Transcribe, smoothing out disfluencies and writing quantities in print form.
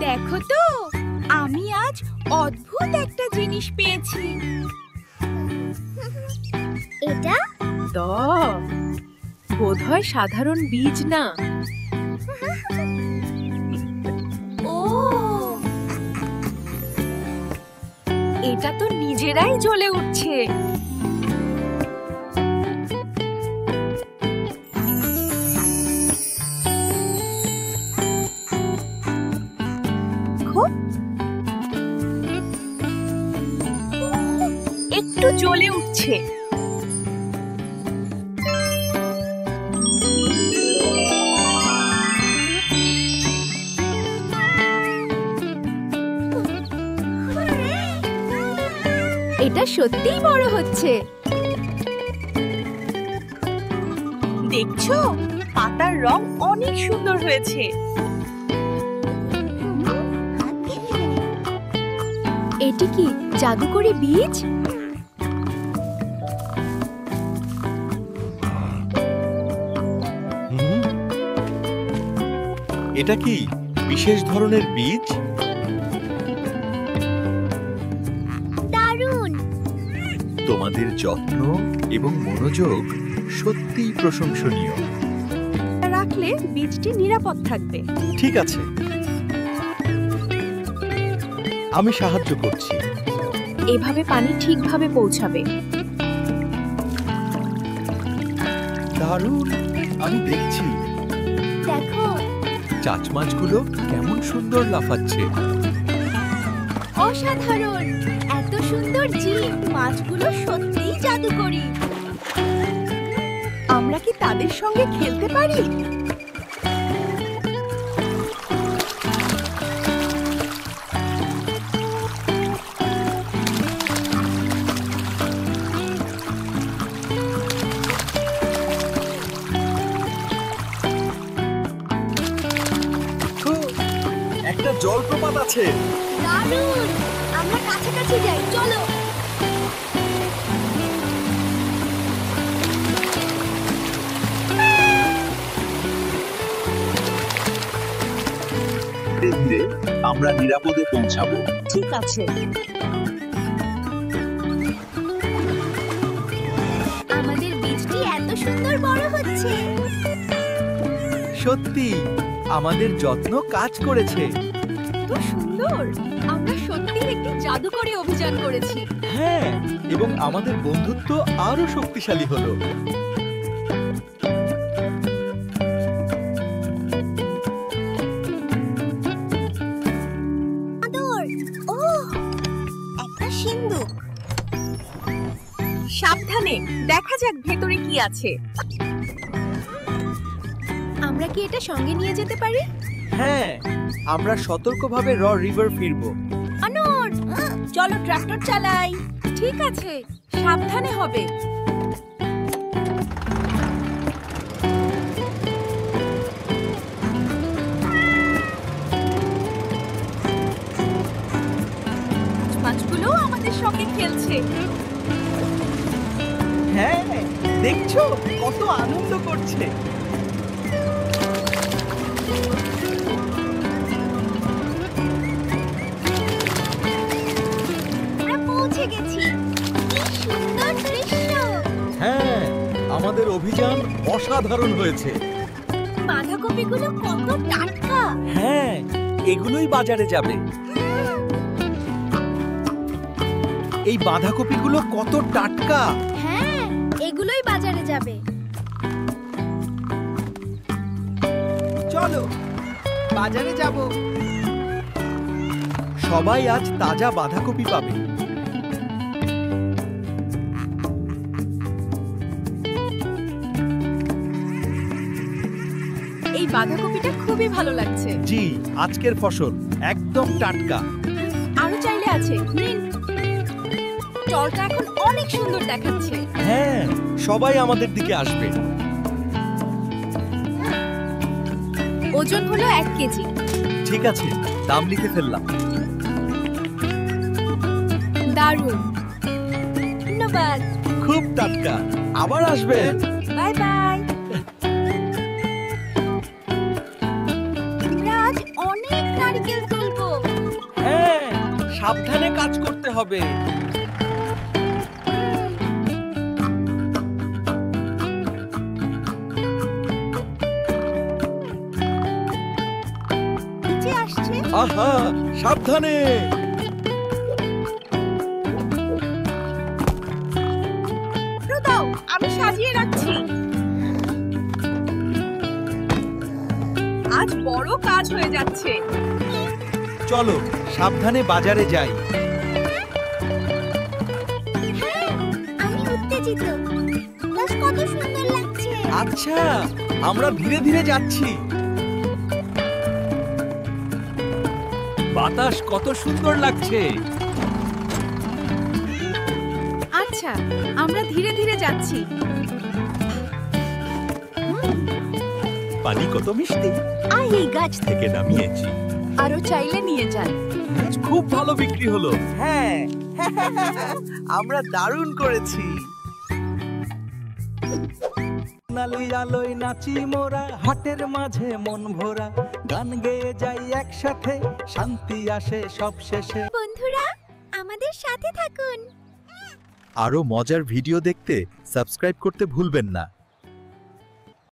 দেখো তো, আমি আজ অদ্ভুত একটা জিনিস পেয়েছি। এটা বোধহয় সাধারণ বীজ না। ও, এটা তো নিজেরাই জ্বলে উঠছে। একটু জ্বলে উঠছে। এটা সত্যিই বড় হচ্ছে। দেখছো, পাতার রং অনেক সুন্দর হয়েছে। এটি কি জাদুকরি বীজ? এটা কি বিশেষ ধরনের বীজ? দারুণ! তোমাদের যত্ন এবং মনোযোগ সত্যিই প্রশংসনীয়। রাখলে বীজটি নিরাপদ থাকবে। ঠিক আছে, আমি সাহায্য করছি। এভাবে পানি ঠিকভাবে পৌঁছাবে। দারুণ! আমি দেখছি দেখো, চাচমাচগুলো কেমন সুন্দর লাফাচ্ছে। অসাধারণ! এত সুন্দর জীব, মাছগুলো সত্যিই জাদুকরি। আমরা কি তাদের সঙ্গে খেলতে পারি? একটা জলপ্রপাত আছে। দারুণ! আমরা কাছাকাছি যাই, চলো। ধীরে ধীরে আমরা নিরাপদে পৌঁছাবো। ঠিক আছে। আমাদের বীজটি এত সুন্দর বড় হচ্ছে। সত্যি আমাদের যত্ন কাজ করেছে। তো সুন্দর! আমরা সত্যি একটি জাদুকরি অভিযান করেছি। হ্যাঁ, এবং আমাদের বন্ধুত্ব আরো শক্তিশালী হলো। একটা সিন্ধুক। সাবধানে, দেখা যাক ভেতরে কি আছে। আমরা কি এটা সঙ্গে নিয়ে যেতে পারি? হ্যাঁ, আমরা সতর্কভাবে রিভার ফিরবো। আনোর, চলো ট্রাক্টর চালাই। ঠিক আছে, সাবধানে হবে। মাছগুলো আমাদের সঙ্গে খেলছে। হ্যাঁ, দেখছো কত আনন্দ করছে। আমরা পৌঁছে গেছি। কি সুন্দর দৃশ্য! হ্যাঁ, আমাদের অভিযান অসাধারণ হয়েছে। বাঁধাকপিগুলো কত টাটকা! হ্যাঁ, এগুলোই বাজারে যাবে। এই বাঁধাকপিগুলো কত টাটকা! হ্যাঁ, এগুলোই বাজারে যাবে। চলো বাজারে যাব। সবাই আজ তাজা বাঁধাকপি পাবে। এই বাঁধাকপিটা খুবই ভালো লাগছে। জি, আজকের ফসল একদম টাটকা। আরো চাইলে আছে, নিন। স্টলটা এখন অনেক সুন্দর দেখাচ্ছে। হ্যাঁ, সবাই আমাদের দিকে আসবে। ওজন হলো 1 কেজি। ঠিক আছে, দাম লিখে ফেললাম। দারুণ, ধন্যবাদ। খুব টাটকা। আবার আসবেন। Bye bye. আমরা আজ অনেক নারকেল তুলব। সাবধানে কাজ করতে হবে। নিচে আসছে। আহা, সাবধানে। দাও, আমি সাজিয়ে রাখছি। আজ বড় কাজ হয়ে যাচ্ছে। চলো সাবধানে বাজারে যাই। আমি উত্তেজিত। বাস কত সুন্দর লাগছে। আচ্ছা, আমরা ধীরে ধীরে যাচ্ছি। বাতাস কত সুন্দর লাগছে। আচ্ছা, আমরা ধীরে ধীরে যাচ্ছি। পানি কত মিষ্টি। এই গাছ থেকে নামিয়েছি। আরো চাইলে নিয়ে যান। আজ খুব ভালো বিক্রি হলো। হ্যাঁ, আমরা দারুণ করেছি। নালি আলোয় নাচি মোরা, হাটের মাঝে মন ভরা, গান গেয়ে যাই একসাথে, শান্তি আসে সব শেষে। বন্ধুরা, আমাদের সাথে থাকুন। আরো মজার ভিডিও দেখতে সাবস্ক্রাইব করতে ভুলবেন না।